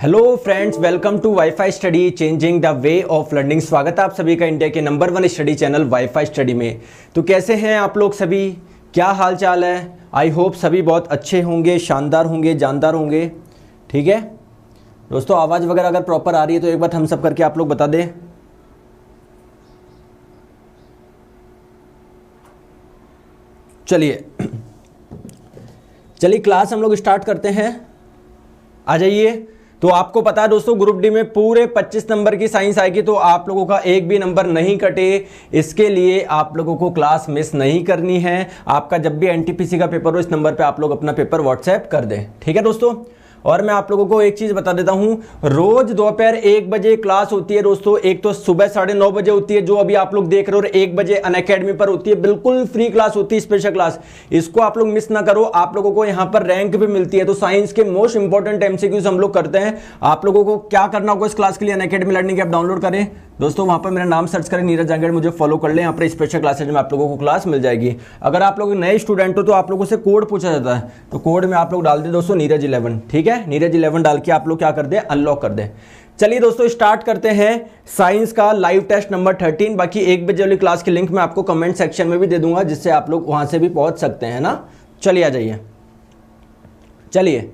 Hello friends, welcome to WiFi study changing the way of learning. स्वागत है आप सभी का इंडिया के number 1 study channel WiFi study में। तो कैसे हैं आप लोग सभी, क्या हाल चाल है? आई होप सभी बहुत अच्छे होंगे, शानदार होंगे, जानदार होंगे। ठीक है दोस्तों, आवाज़ वगैरह अगर प्रॉपर आ रही है तो एक बार हम सब करके आप लोग बता दें। चलिए क्लास हम लोग स्टार्ट करते हैं। आ जाइए। तो आपको पता है दोस्तों, ग्रुप डी में पूरे 25 नंबर की साइंस आएगी, तो आप लोगों का एक भी नंबर नहीं कटे, इसके लिए आप लोगों को क्लास मिस नहीं करनी है। आपका जब भी एनटीपीसी का पेपर हो, इस नंबर पे आप लोग अपना पेपर व्हाट्सएप कर दें। ठीक है दोस्तों। और मैं आप लोगों को एक चीज बता देता हूं, रोज दोपहर 1 बजे क्लास होती है दोस्तों। एक तो सुबह 9:30 बजे होती है जो अभी आप लोग देख रहे हो, और 1 बजे अनअकैडमी पर होती है, बिल्कुल फ्री क्लास होती है, स्पेशल क्लास। इसको आप लोग मिस ना करो। आप लोगों को यहां पर रैंक भी मिलती है। तो साइंस के मोस्ट इंपॉर्टेंट एमसीक्यूज हम लोग करते हैं। आप लोगों को क्या करना होगा इस क्लास के लिए, अनअकैडमी लर्निंग ऐप डाउनलोड करें दोस्तों। वहां पर मेरा नाम सर्च करें, नीरज जांगड़, मुझे फॉलो कर लें। यहाँ पर स्पेशल क्लासेज में आप लोगों को क्लास मिल जाएगी। अगर आप लोग नए स्टूडेंट हो तो आप लोगों से कोड पूछा जाता है, तो कोड में आप लोग डाल दें दोस्तों नीरज 11। ठीक है, नीरज 11 डाल के आप लोग क्या कर दें, अनलॉक कर दें। चलिए दोस्तों, स्टार्ट करते हैं साइंस का लाइव टेस्ट नंबर 13। बाकी 1 बजे वाली क्लास की लिंक मैं आपको कमेंट सेक्शन में भी दे दूंगा, जिससे आप लोग वहां से भी पहुंच सकते हैं ना। चलिए आ जाइए। चलिए,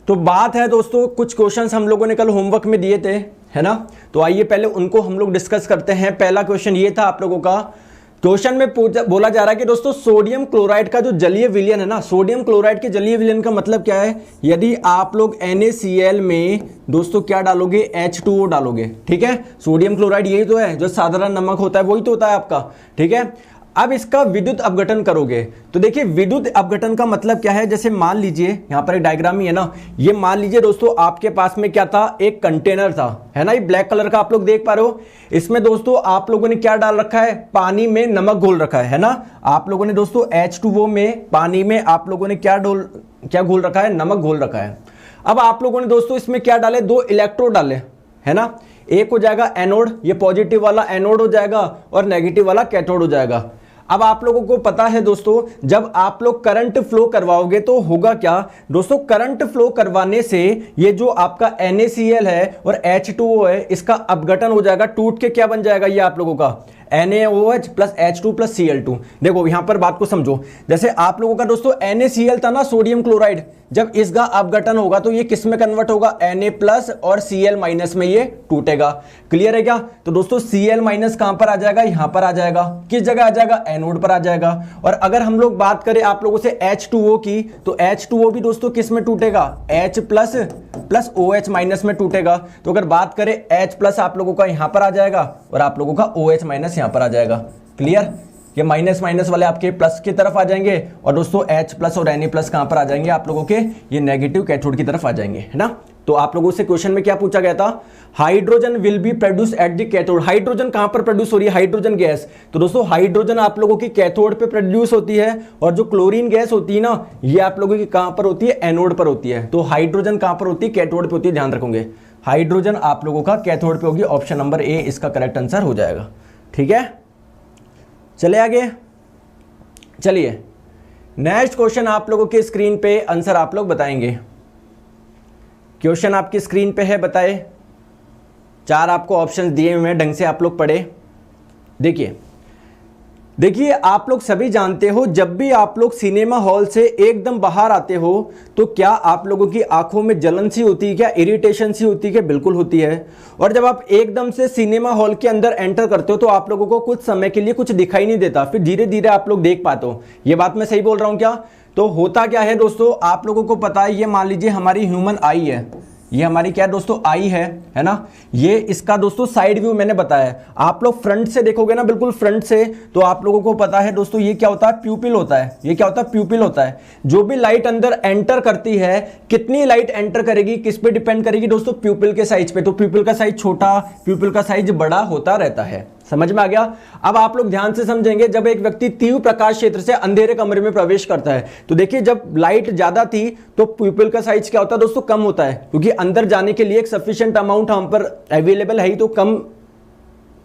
तो बात है दोस्तों, कुछ क्वेश्चंस हम लोगों ने कल होमवर्क में दिए थे, है ना। तो आइए पहले उनको हम लोग डिस्कस करते हैं। पहला क्वेश्चन ये था आप लोगों का। क्वेश्चन में बोला जा रहा है कि दोस्तों सोडियम क्लोराइड का जो जलीय विलयन है ना, सोडियम क्लोराइड के जलीय विलयन का मतलब क्या है। यदि आप लोग NaCl में दोस्तों क्या डालोगे, H2O डालोगे। ठीक है, सोडियम क्लोराइड यही तो है, जो साधारण नमक होता है वही तो होता है आपका। ठीक है, अब इसका विद्युत अपघटन करोगे तो देखिए विद्युत अपघटन का मतलब क्या है। जैसे मान लीजिए, यहां पर एक डायग्राम ही है ना, ये मान लीजिए दोस्तों आपके पास में क्या था, एक कंटेनर था, है ना, ये ब्लैक कलर का आप लोग देख पा रहे हो। इसमें दोस्तों आप लोगों ने क्या डाल रखा है, पानी में नमक घोल रखा है ना। आप लोगों ने दोस्तों H2O में, पानी में आप लोगों ने क्या घोल रखा है, नमक घोल रखा है। अब आप लोगों ने दोस्तों इसमें क्या डाले, 2 इलेक्ट्रोड डाले, है ना। एक हो जाएगा एनोड, ये पॉजिटिव वाला एनोड हो जाएगा, और नेगेटिव वाला कैथोड हो जाएगा। अब आप लोगों को पता है दोस्तों, जब आप लोग करंट फ्लो करवाओगे तो होगा क्या दोस्तों, करंट फ्लो करवाने से ये जो आपका NaCl है और H2O है, इसका अपघटन हो जाएगा, टूट के क्या बन जाएगा, ये आप लोगों का NaOH plus H2 plus Cl2। देखो यहां पर बात को समझो। जैसे आप लोगों का दोस्तों NaCl था ना, सोडियम क्लोराइड, जब इसका अपघटन होगा तो ये किस में कन्वर्ट होगा, Na प्लस और Cl माइनस में ये टूटेगा। क्लियर है क्या। तो दोस्तों Cl माइनस कहां पर आ जाएगा, यहां पर आ जाएगा। किस जगह आ जाएगा, एनोड पर आ जाएगा। और अगर हम लोग बात करें आप लोगों से H2O की, तो H2O भी दोस्तों किस में टूटेगा, H plus plus OH minus में टूटेगा। तो अगर बात करें H प्लस आप लोगों का यहां पर आ जाएगा, और आप लोगों का OH माइनस यहां पर आ जाएगा। क्लियर, ये माइनस माइनस वाले आपके प्लस की तरफ आ जाएंगे, और दोस्तों H प्लस और Na प्लस कहां पर आ जाएंगे, आप लोगों के ये नेगेटिव कैथोड की तरफ आ जाएंगे, है ना। तो आप लोगों से क्वेश्चन में क्या पूछा गया था, hydrogen will be produce at the cathode. Hydrogen कहां पर प्रोड्यूस हो रही है, हाइड्रोजन गैस। तो दोस्तों हाइड्रोजन आप लोगों की कैथोड पे प्रोड्यूस होती है, और जो क्लोरीन गैस होती है ना, ये आप लोगों की कहां पर होती है, एनोड पर होती है। तो हाइड्रोजन कहां पर होती है, कैथोड पे होती है, ध्यान रखोगे। हाइड्रोजन आप लोगों का कैथोड पे होगी। ऑप्शन नंबर ए इसका करेक्ट आंसर हो जाएगा। ठीक है, चले आगे। चलिए नेक्स्ट क्वेश्चन आप लोगों के स्क्रीन पे आंसर आप लोग बताएंगे। क्वेश्चन आपकी स्क्रीन पे है, बताए। 4 आपको ऑप्शंस दिए हुए हैं, ढंग से आप लोग पढ़े। देखिए आप लोग सभी जानते हो, जब भी आप लोग सिनेमा हॉल से एकदम बाहर आते हो तो क्या आप लोगों की आंखों में जलन सी होती है, क्या इरिटेशन सी होती है, क्या बिल्कुल होती है। और जब आप एकदम से सिनेमा हॉल के अंदर एंटर करते हो तो आप लोगों को कुछ समय के लिए कुछ दिखाई नहीं देता, फिर धीरे धीरे आप लोग देख पाते हो। ये बात मैं सही बोल रहा हूं क्या। तो होता क्या है दोस्तों, आप लोगों को पता है, ये मान लीजिए हमारी ह्यूमन आई है, ये हमारी क्या दोस्तों आई है ना। ये इसका दोस्तों साइड व्यू मैंने बताया। आप लोग फ्रंट से देखोगे ना, बिल्कुल फ्रंट से, तो आप लोगों को पता है दोस्तों ये क्या होता है, प्यूपिल होता है। ये क्या होता है, प्यूपिल होता है। जो भी लाइट अंदर एंटर करती है, कितनी लाइट एंटर करेगी किस पे डिपेंड करेगी दोस्तों, प्यूपिल के साइज पे। तो प्यूपिल का साइज छोटा, प्यूपिल का साइज बड़ा होता रहता है। समझ में आ गया। अब आप लोग ध्यान से समझेंगे, जब एक व्यक्ति तीव्र प्रकाश क्षेत्र से अंधेरे कमरे में प्रवेश करता है, तो देखिए जब लाइट ज्यादा थी तो प्यूपिल का साइज क्या होता है दोस्तों, कम होता है, क्योंकि अंदर जाने के लिए एक सफिशिएंट अमाउंट हम पर अवेलेबल है ही, तो कम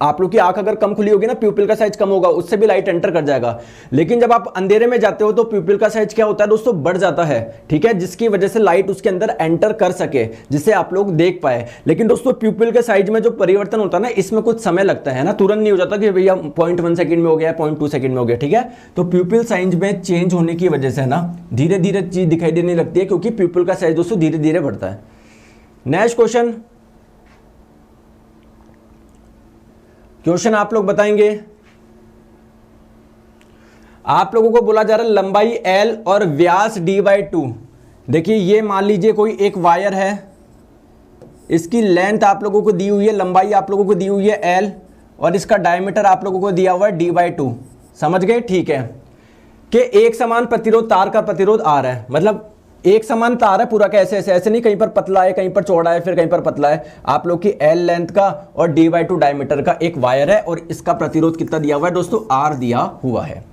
आप लोग की आंख अगर कम खुली होगी ना, प्यूपिल का साइज कम होगा, उससे भी लाइट एंटर कर जाएगा। लेकिन जब आप अंधेरे में जाते हो तो प्यूपिल का साइज क्या होता है दोस्तों, बढ़ जाता है, ठीक है, जिसकी वजह से लाइट उसके अंदर एंटर कर सके, जिससे आप लोग देख पाए। लेकिन दोस्तों प्यूपिल के साइज में जो परिवर्तन होता है ना, इसमें कुछ समय लगता है ना, तुरंत नहीं हो जाता कि भैया 0.1 सेकंड में हो गया, 0.2 सेकंड में हो गया, ठीक है। तो प्यूपिल साइज में चेंज होने की वजह से ना धीरे धीरे चीज दिखाई देने लगती है, क्योंकि प्यूपिल का साइज दोस्तों धीरे धीरे बढ़ता है। नेक्स्ट क्वेश्चन आप लोग बताएंगे। आप लोगों को बोला जा रहा है लंबाई L और व्यास D/2। देखिए ये मान लीजिए कोई एक वायर है, इसकी लेंथ आप लोगों को दी हुई है, लंबाई आप लोगों को दी हुई है L, और इसका डायमीटर आप लोगों को दिया हुआ है D/2। समझ गए, ठीक है। कि एक समान प्रतिरोध, तार का प्रतिरोध R है, मतलब एक समान तार है पूरा का, ऐसे ऐसे ऐसे नहीं, कहीं पर पतला है, कहीं पर चौड़ा है, फिर कहीं पर पतला है। आप लोग की L लेंथ का और D/2 डायमीटर का एक वायर है, और इसका प्रतिरोध कितना दिया हुआ है दोस्तों, R दिया हुआ है।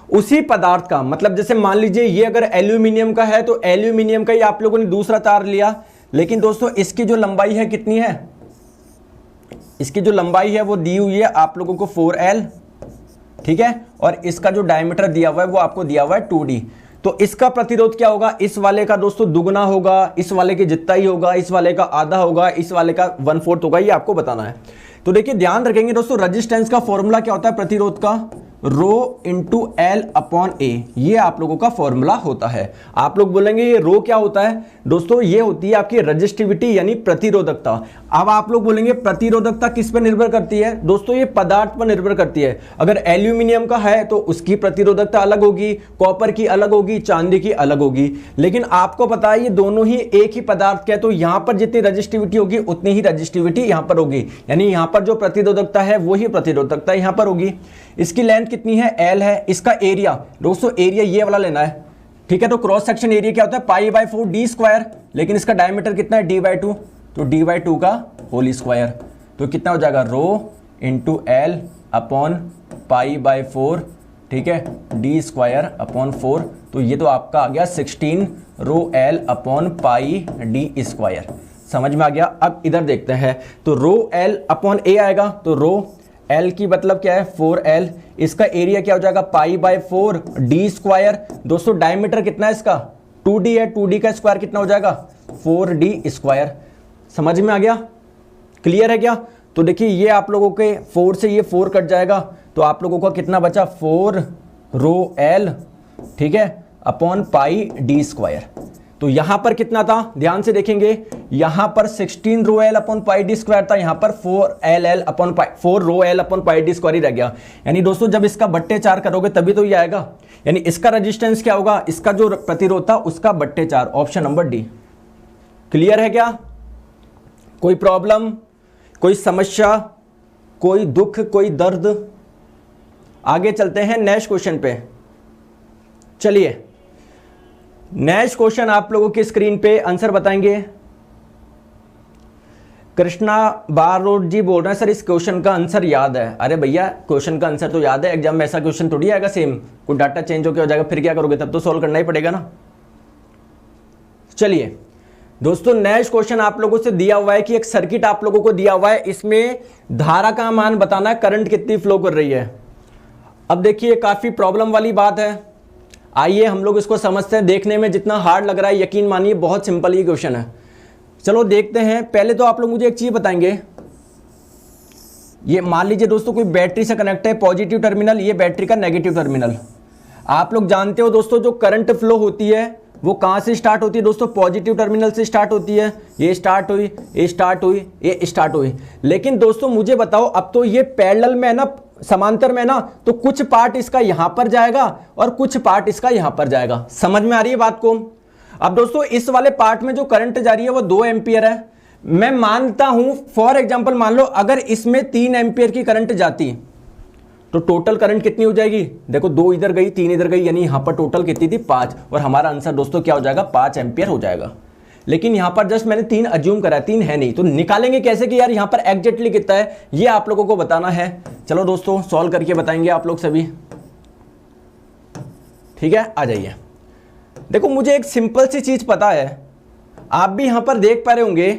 उसी पदार्थ का, मतलब जैसे मान लीजिए ये अगर एल्यूमिनियम का है तो एल्यूमिनियम का ही आप लोगों ने दूसरा तार लिया, लेकिन दोस्तों इसकी जो लंबाई है कितनी है, इसकी जो लंबाई है वो दी हुई है आप लोगों को 4L, ठीक है, और इसका जो डायमीटर दिया हुआ है वो आपको दिया हुआ है 2D। तो इसका प्रतिरोध क्या होगा, इस वाले का दोस्तों दुगना होगा, इस वाले के जितना ही होगा, इस वाले का आधा होगा, इस वाले का 1/4 होगा, ये आपको बताना है। तो देखिए ध्यान रखेंगे दोस्तों, रेजिस्टेंस का फॉर्मूला क्या होता है प्रतिरोध का, रो इंटू L/A, ये आप लोगों का फॉर्मूला होता है। आप लोग बोलेंगे ये रो क्या होता है दोस्तों, ये होती है आपकी रेजिस्टिविटी यानी प्रतिरोधकता। अब आप लोग बोलेंगे प्रतिरोधकता किस पर निर्भर करती है दोस्तों, ये पदार्थ पर निर्भर करती है। अगर एल्यूमिनियम का है तो उसकी प्रतिरोधकता अलग होगी, कॉपर की अलग होगी, चांदी की अलग होगी। लेकिन आपको पता है ये दोनों ही एक ही पदार्थ के, तो यहां पर जितनी रेजिस्टिविटी होगी उतनी ही रेजिस्टिविटी यहां पर होगी, यानी यहां पर जो प्रतिरोधकता है वही प्रतिरोधकता यहां पर होगी। इसकी लेंथ कितनी है, L है। इसका एरिया दोस्तों, एरिया ये वाला लेना है, ठीक है। तो क्रॉस सेक्शन एरिया क्या होता है, π/4d², लेकिन इसका डायमीटर कितना है, D/2, तो D/2 का होल स्क्वायर, तो कितना हो जाएगा, रो इंटू L/π/4, ठीक है, d²/4। तो ये तो आपका आ गया 16 रो L/πd²। समझ में आ गया। अब इधर देखते हैं, तो रो L/A आएगा, तो रो L की मतलब क्या है 4L, इसका एरिया क्या हो जाएगा π/4d²। दोस्तों डायमीटर कितना है इसका, 2D है, 2D का स्क्वायर कितना हो जाएगा 4d²। समझ में आ गया, क्लियर है क्या। तो देखिए ये आप लोगों के 4 से ये 4 कट जाएगा, तो आप लोगों का कितना बचा 4 रो L, ठीक है, अपॉन πd²। तो यहां पर कितना था, ध्यान से देखेंगे, यहां पर 16 रो L अपॉन πd² था, यहां पर 4 रो L अपॉन πd² ही रह गया। यानी दोस्तों जब इसका बट्टे 4 करोगे तभी तो ये आएगा, यानी इसका रेजिस्टेंस क्या होगा, इसका जो प्रतिरोध था उसका बट्टे 4, ऑप्शन नंबर डी। क्लियर है क्या, कोई प्रॉब्लम, कोई समस्या, कोई दुख, कोई दर्द। आगे चलते हैं नेक्स्ट क्वेश्चन पे। चलिए नेक्स्ट क्वेश्चन आप लोगों की स्क्रीन पे आंसर बताएंगे। कृष्णा बारोड जी बोल रहे हैं सर इस क्वेश्चन का आंसर याद है। अरे भैया क्वेश्चन का आंसर तो याद है, एग्जाम में ऐसा क्वेश्चन थोड़ी आएगा सेम, कोई डाटा चेंज होकर हो जाएगा फिर क्या करोगे, तब तो सॉल्व करना ही पड़ेगा ना। चलिए दोस्तों नेक्स्ट क्वेश्चन आप लोगों से दिया हुआ है कि एक सर्किट आप लोगों को दिया हुआ है, इसमें धारा का मान बताना है, करंट कितनी फ्लो कर रही है। अब देखिए काफी प्रॉब्लम वाली बात है, आइए हम लोग इसको समझते हैं। देखने में जितना हार्ड लग रहा है यकीन मानिए बहुत सिंपल ये क्वेश्चन है। चलो देखते हैं। पहले तो आप लोग मुझे एक चीज बताएंगे, ये मान लीजिए दोस्तों कोई बैटरी से कनेक्ट है, पॉजिटिव टर्मिनल, ये बैटरी का नेगेटिव टर्मिनल। आप लोग जानते हो दोस्तों जो करंट फ्लो होती है वो कहां से स्टार्ट होती है दोस्तों, पॉजिटिव टर्मिनल से स्टार्ट होती है। ये स्टार्ट हुई, ये स्टार्ट हुई, ये स्टार्ट हुई। लेकिन दोस्तों मुझे बताओ, अब तो ये पैरेलल में है ना, समांतर में ना, तो कुछ पार्ट इसका यहां पर जाएगा और कुछ पार्ट इसका यहां पर जाएगा। समझ में आ रही है बात को। अब दोस्तों इस वाले पार्ट में जो करंट जा रही है वो 2 एम्पियर है। मैं मानता हूं फॉर एग्जांपल मान लो अगर इसमें 3 एम्पियर की करंट जाती तो टोटल करंट कितनी हो जाएगी, देखो 2 इधर गई 3 इधर गई, यानी यहां पर टोटल कितनी थी 5, और हमारा आंसर दोस्तों क्या हो जाएगा 5 एम्पियर हो जाएगा। लेकिन यहां पर जस्ट मैंने 3 अज्यूम करा, 3 है नहीं, तो निकालेंगे कैसे कि यार यहां पर एग्जैक्टली कितना है, ये आप लोगों को बताना है। चलो दोस्तों सॉल्व करके बताएंगे आप लोग सभी, ठीक है। आ जाइए, देखो मुझे एक सिंपल सी चीज पता है, आप भी यहां पर देख पा रहे होंगे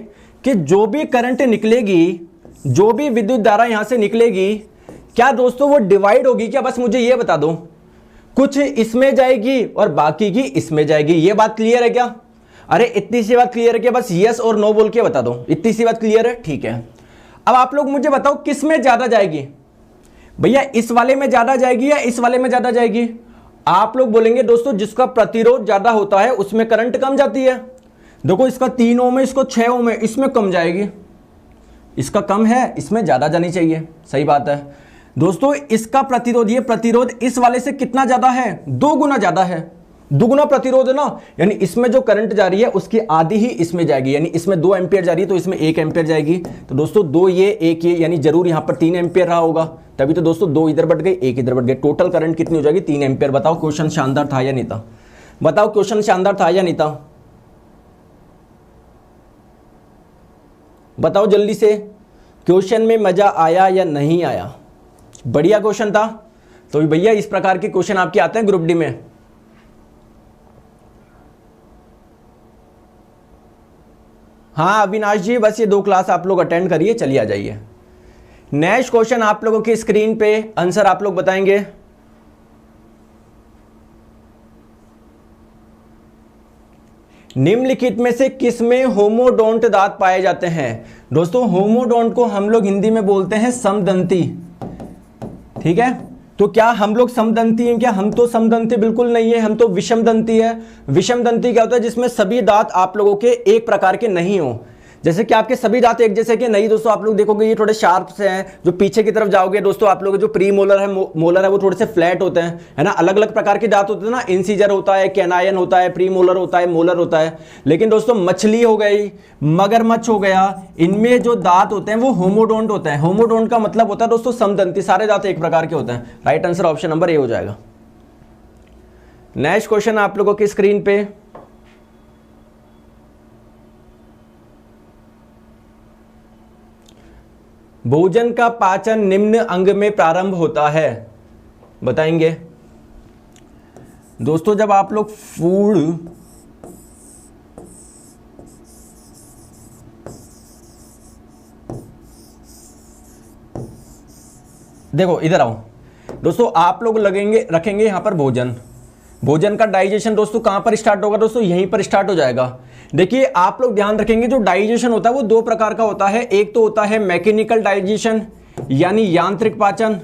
कि जो भी करंट निकलेगी जो भी विद्युत धारा यहां से निकलेगी क्या दोस्तों वो डिवाइड होगी क्या? बस मुझे ये बता दो, कुछ इसमें जाएगी और बाकी की इसमें जाएगी। ये बात क्लियर है क्या? अरे इतनी सी बात क्लियर है क्या? बस यस और नो बोल के बता दो, इतनी सी बात क्लियर है? ठीक है। अब आप लोग मुझे बताओ किस में ज्यादा जाएगी भैया, इस वाले में ज्यादा जाएगी या इस वाले में ज्यादा जाएगी? आप लोग बोलेंगे दोस्तों जिसका प्रतिरोध ज्यादा होता है उसमें करंट कम जाती है। देखो इसका 3 ओम है, इसको 6 ओम है, इसमें कम जाएगी। इसका कम है, इसमें ज्यादा जानी चाहिए। सही बात है दोस्तों। इसका प्रतिरोध, ये प्रतिरोध इस वाले से कितना ज्यादा है? 2 गुना ज्यादा है। दुगुना प्रतिरोध है ना, यानी इसमें जो करंट जा रही है उसकी आधी ही इसमें जाएगी। यानी इसमें 2 एम्पियर जा रही है तो इसमें 1 एम्पियर जाएगी। तो दोस्तों 2 ये 1 ये, यानी जरूर यहां पर 3 एम्पियर रहा होगा। तभी तो दोस्तों 2 इधर बढ़ गई, 1 इधर बढ़ गई। टोटल करंट कितनी हो जाएगी? 3 एम्पियर। बताओ क्वेश्चन शानदार था या नहीं था? बताओ क्वेश्चन शानदार था या नहीं था? बताओ जल्दी से, क्वेश्चन में मजा आया या नहीं आया? बढ़िया क्वेश्चन था। तो भैया इस प्रकार के क्वेश्चन आपके आते हैं ग्रुप डी में। हाँ अविनाश जी, बस ये 2 क्लास आप लोग अटेंड करिए, चलिए आ जाइए। नेक्स्ट क्वेश्चन आप लोगों की स्क्रीन पे, आंसर आप लोग बताएंगे। निम्नलिखित में से किस में होमोडोंट दांत पाए जाते हैं? दोस्तों होमोडोंट को हम लोग हिंदी में बोलते हैं समदंती। ठीक है, तो क्या हम लोग समदंती हैं क्या? हम तो समदंती बिल्कुल नहीं है, हम तो विषमदंती है। विषमदंती क्या होता है? जिसमें सभी दांत आप लोगों के एक प्रकार के नहीं हो। जैसे कि आपके सभी दांत एक जैसे के नहीं दोस्तों, आप लोग देखोगे ये थोड़े शार्प से हैं। जो पीछे की तरफ जाओगे दोस्तों, आप लोग जो प्री मोलर है मोलर है वो थोड़े से फ्लैट होते हैं, है ना। अलग अलग प्रकार के दांत होते हैं ना, इंसीजर होता है, कैनायन होता है, प्री मोलर होता है, मोलर होता है। लेकिन दोस्तों मछली हो गई, मगरमच्छ हो गया, इनमें जो दांत होते हैं वो होमोडोंट होते हैं। होमोडोंट का मतलब होता है दोस्तों समदंती, सारे दांत एक प्रकार के होते हैं। राइट आंसर ऑप्शन नंबर ए हो जाएगा। नेक्स्ट क्वेश्चन आप लोगों की स्क्रीन पे, भोजन का पाचन निम्न अंग में प्रारंभ होता है, बताएंगे दोस्तों। जब आप लोग फूड देखो, इधर आओ दोस्तों, आप लोग रखेंगे यहां पर भोजन का डाइजेशन दोस्तों कहां पर स्टार्ट होगा? दोस्तों यहीं पर स्टार्ट हो जाएगा। देखिए आप लोग ध्यान रखेंगे, जो डाइजेशन होता है वो 2 प्रकार का होता है। एक तो होता है मैकेनिकल डाइजेशन यानी यांत्रिक पाचन,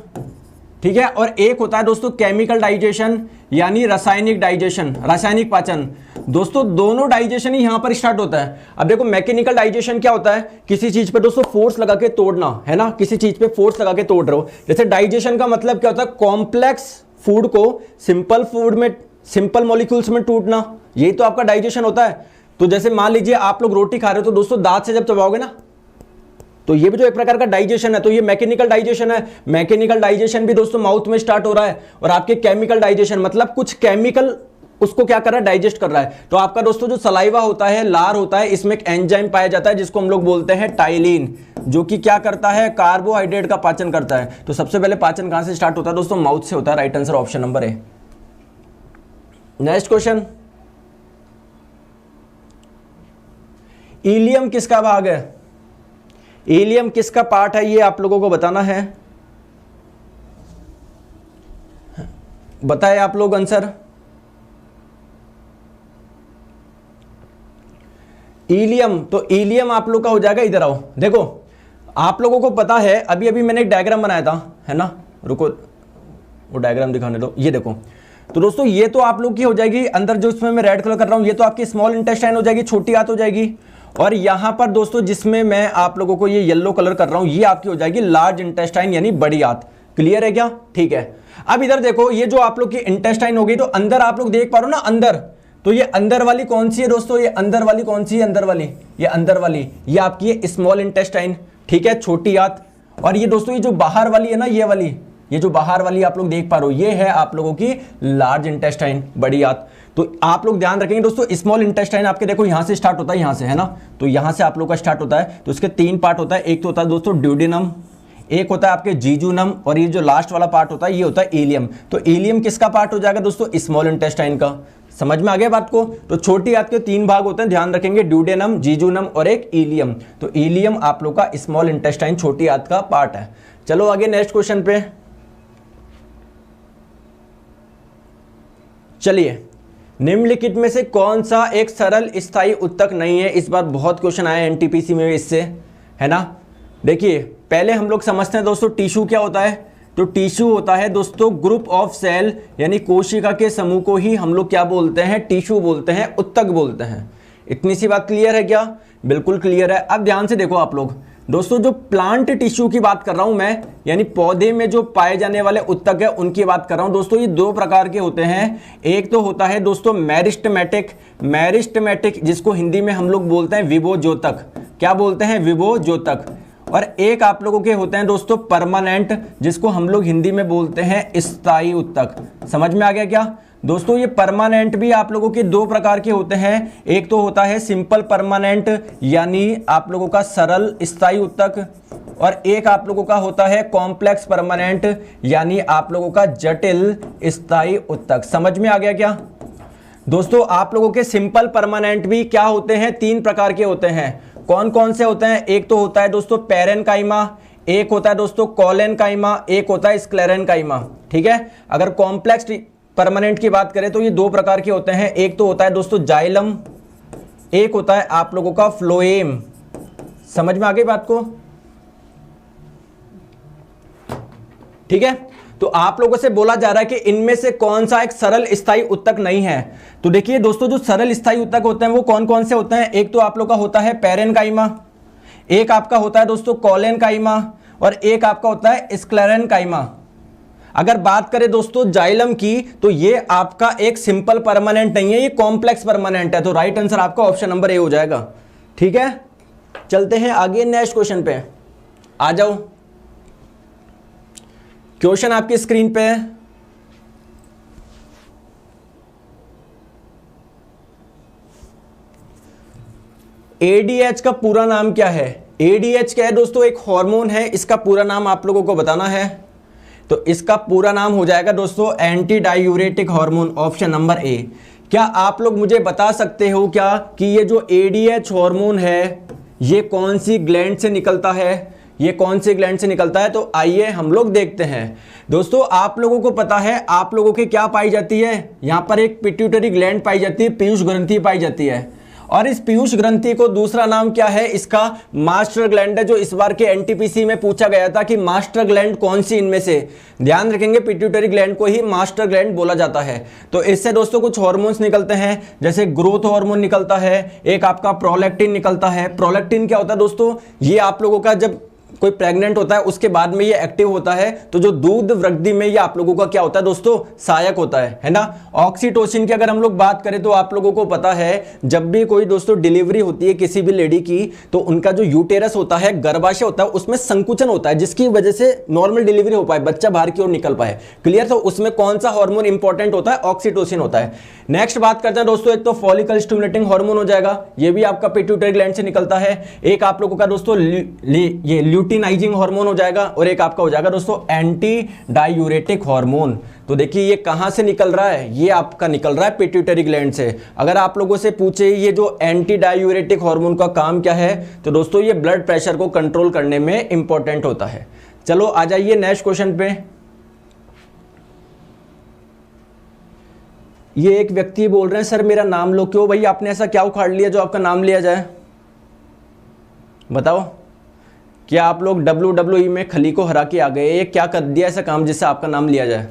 ठीक है, और एक होता है दोस्तों केमिकल डाइजेशन यानी रासायनिक डाइजेशन, रासायनिक पाचन। दोस्तों दोनों डाइजेशन ही यहां पर स्टार्ट होता है। अब देखो मैकेनिकल डाइजेशन क्या होता है? किसी चीज पे दोस्तों फोर्स लगा के तोड़ना, है ना, किसी चीज पे फोर्स लगा के तोड़ रहे हो। जैसे डाइजेशन का मतलब क्या होता है? कॉम्प्लेक्स फूड को सिंपल मॉलिक्यूल्स में टूटना, यही तो आपका डाइजेशन होता है। तो जैसे मान लीजिए आप लोग रोटी खा रहे हो तो दोस्तों दांत से जब चबाओगे ना, तो ये भी जो एक प्रकार का डाइजेशन है, तो ये मैकेनिकल डाइजेशन है। मैकेनिकल डाइजेशन भी दोस्तों माउथ में स्टार्ट हो रहा है। और आपके केमिकल डाइजेशन मतलब कुछ केमिकल उसको क्या कर रहा है? डाइजेस्ट कर रहा है। तो आपका दोस्तों जो सलाइवा होता है, लार होता है, इसमें एक एंजाइम पाया जाता है जिसको हम लोग बोलते हैं टाइलिन, जो कि क्या करता है? कार्बोहाइड्रेट का पाचन करता है। तो सबसे पहले पाचन कहां से स्टार्ट होता है दोस्तों? माउथ से होता है। Right answer option number A. Next question, ileum किसका भाग है? इलियम किसका पार्ट है? ये आप लोगों को बताना है। बताए आप लोग आंसर। इलियम, तो इलियम आप लोग का हो जाएगा, इधर आओ। देखो आप लोगों को पता है, अभी अभी मैंने एक डायग्राम बनाया था, है ना, रुको वो डायग्राम दिखाने दो। ये देखो, तो दोस्तों ये तो आप लोग की हो जाएगी अंदर, जो इसमें मैं रेड कलर कर रहा हूं, ये तो आपकी स्मॉल इंटेस्टाइन हो जाएगी, छोटी आंत हो जाएगी। और यहां पर दोस्तों जिसमें मैं आप लोगों को ये येलो कलर कर रहा हूं, ये आपकी हो जाएगी लार्ज इंटेस्टाइन यानी बड़ी आंत। क्लियर है क्या? ठीक है। अब इधर देखो, ये जो आप लोग की इंटेस्टाइन होगी, तो अंदर आप लोग देख पा रहे हो ना अंदर, तो ये अंदर वाली कौन सी है दोस्तों? ये अंदर वाली कौन सी है? अंदर वाली, ये अंदर वाली, ये आपकी है स्मॉल इंटेस्टाइन, ठीक है, छोटी आंत। और ये दोस्तों ये जो बाहर वाली है ना, ये वाली, ये जो बाहर वाली आप लोग देख पा रहे हो, ये है आप लोगों की लार्ज इंटेस्टाइन, बड़ी आंत। तो आप लोग ध्यान रखेंगे दोस्तों, स्मॉल इंटेस्टाइन आपके देखो यहां से स्टार्ट होता है, यहां से, है ना, तो यहां से आप लोग का स्टार्ट होता है। तो इसके 3 पार्ट होता है। एक तो होता है दोस्तों ड्यूडेनम, एक होता है आपके जीजूनम, और ये जो लास्ट वाला पार्ट होता है ये होता है इलियम। तो इलियम किसका पार्ट हो जाएगा दोस्तों? स्मॉल इंटेस्टाइन का। समझ में आ गया बात को। तो छोटी आंत के 3 भाग होते हैं, ध्यान रखेंगे, ड्यूडेनम, जीजूनम और एक इलियम। तो इलियम आप लोग का स्मॉल इंटेस्टाइन छोटी आंत का पार्ट है। चलो आगे नेक्स्ट क्वेश्चन पे चलिए। निम्नलिखित में से कौन सा एक सरल स्थायी उत्तक नहीं है? इस बार बहुत क्वेश्चन आया एनटीपीसी में इससे, है ना। देखिए पहले हम लोग समझते हैं दोस्तों टिश्यू क्या होता है। तो टिश्यू होता है दोस्तों ग्रुप ऑफ सेल, यानी कोशिका के समूह को ही हम लोग क्या बोलते हैं? टिश्यू बोलते हैं, उत्तक बोलते हैं। इतनी सी बात क्लियर है क्या? बिल्कुल क्लियर है। अब ध्यान से देखो आप लोग दोस्तों, जो प्लांट टिश्यू की बात कर रहा हूं मैं, यानी पौधे में जो पाए जाने वाले उत्तक है उनकी बात कर रहा हूं दोस्तों। ये 2 प्रकार के होते हैं। एक तो होता है दोस्तों मेरिस्टेमेटिक, मेरिस्टेमेटिक जिसको हिंदी में हम लोग बोलते हैं विभोज्योतक। क्या बोलते हैं? विभोज्योतक। और एक आप लोगों के होते हैं दोस्तों परमानेंट, जिसको हम लोग हिंदी में बोलते हैं स्थायी उत्तक। समझ में आ गया क्या दोस्तों? ये परमानेंट भी आप लोगों के 2 प्रकार के होते हैं। एक तो होता है सिंपल परमानेंट, यानी आप लोगों का सरल स्थायी उत्तक, और एक आप लोगों का होता है कॉम्प्लेक्स परमानेंट, यानी आप लोगों का जटिल स्थायी उत्तक। समझ में आ गया क्या दोस्तों? आप लोगों के सिंपल परमानेंट भी क्या होते हैं? 3 प्रकार के होते हैं। कौन कौन से होते हैं? एक तो होता है दोस्तों पैरेनकाइमा, एक होता है दोस्तों कॉलेनकाइमा, एक होता है स्क्लेरेनकाइमा। ठीक है। अगर कॉम्प्लेक्स परमानेंट की बात करें तो ये 2 प्रकार के होते हैं। एक तो होता है दोस्तों जाइलम, एक होता है आप लोगों का फ्लोएम। समझ में आ गई बात को? ठीक है। तो आप लोगों से बोला जा रहा है कि इनमें से कौन सा एक सरल स्थायी उत्तक नहीं है। तो देखिए दोस्तों, जो सरल स्थायी उत्तक होते हैं वो कौन कौन से होते हैं? एक तो आप लोग का होता है पैरेनकाइमा, एक आपका होता है दोस्तों कॉलेनकाइमा, और एक आपका होता है स्क्लेरेनकाइमा। अगर बात करें दोस्तों जाइलम की, तो ये आपका एक सिंपल परमानेंट नहीं है, ये कॉम्प्लेक्स परमानेंट है। तो राइट आंसर आपका ऑप्शन नंबर ए हो जाएगा। ठीक है। चलते हैं आगे नेक्स्ट क्वेश्चन पे। आ जाओ, क्वेश्चन आपकी स्क्रीन पे है। एडीएच का पूरा नाम क्या है? एडीएच क्या है दोस्तों? एक हार्मोन है, इसका पूरा नाम आप लोगों को बताना है। तो इसका पूरा नाम हो जाएगा दोस्तों anti diuretic hormone, option number ए। क्या आप लोग मुझे बता सकते हो क्या कि ये जो एडीएच हार्मोन है ये कौन सी ग्लैंड से निकलता है? ये कौन सी ग्लैंड से निकलता है? तो आइए हम लोग देखते हैं। दोस्तों आप लोगों को पता है आप लोगों के क्या पाई जाती है? यहां पर एक पिट्यूटरी ग्लैंड पाई जाती है, पीयूष ग्रंथि पाई जाती है। और इस पीयूष ग्रंथि को दूसरा नाम क्या है? इसका मास्टर ग्लैंड है, जो इस बार के एनटीपीसी में पूछा गया था कि मास्टर ग्लैंड कौन सी इनमें से। ध्यान रखेंगे पिट्यूटरी ग्लैंड को ही मास्टर ग्लैंड बोला जाता है। तो इससे दोस्तों कुछ हार्मोन्स निकलते हैं, जैसे ग्रोथ हार्मोन निकलता है, एक आपका प्रोलैक्टिन निकलता है। प्रोलैक्टिन क्या होता है दोस्तों? ये आप लोगों का जब कोई प्रेग्नेंट होता है उसके बाद में ये एक्टिव होता है, तो जो दूध वृद्धि में ये आप लोगों का क्या होता है दोस्तों? सहायक होता है ना। ऑक्सीटोसिन की अगर हम लोग बात करें तो आप लोगों को पता है जब भी कोई दोस्तों डिलीवरी होती है किसी भी लेडी की, तो उनका जो यूटेरस होता है, गर्भाशय होता है, उसमें संकुचन होता है, जिसकी वजह से नॉर्मल डिलीवरी हो पाए, बच्चा बाहर की ओर निकल पाए। क्लियर? तो उसमें कौन सा हार्मोन इंपॉर्टेंट होता है? ऑक्सीटोसिन होता है। नेक्स्ट बात करते हैं दोस्तों, एक तो फॉलिकल स्टिमुलेटिंग हार्मोन हो जाएगा, ये भी आपका पिट्यूटरी ग्लैंड से निकलता है। एक आप लोगों का दोस्तों ये ल्यूटिनाइजिंग हार्मोन हो जाएगा, और एक आपका हो जाएगा दोस्तों एंटी डायूरेटिक हार्मोन। तो देखिए ये कहां से निकल रहा है? ये आपका निकल रहा है पिट्यूटरी ग्लैंड से। अगर आप लोगों से पूछे ये जो एंटी डायूरेटिक हार्मोन का काम क्या है, तो दोस्तों ये ब्लड प्रेशर को कंट्रोल करने में इंपॉर्टेंट होता है। चलो आ जाइए नेक्स्ट क्वेश्चन पे। ये एक व्यक्ति बोल रहे हैं सर मेरा नाम लो। क्यों भाई, आपने ऐसा क्या उखाड़ लिया जो आपका नाम लिया जाए? बताओ, क्या आप लोग WWE में खली को हरा के आ गए? ये क्या कर दिया ऐसा काम जिससे आपका नाम लिया जाए?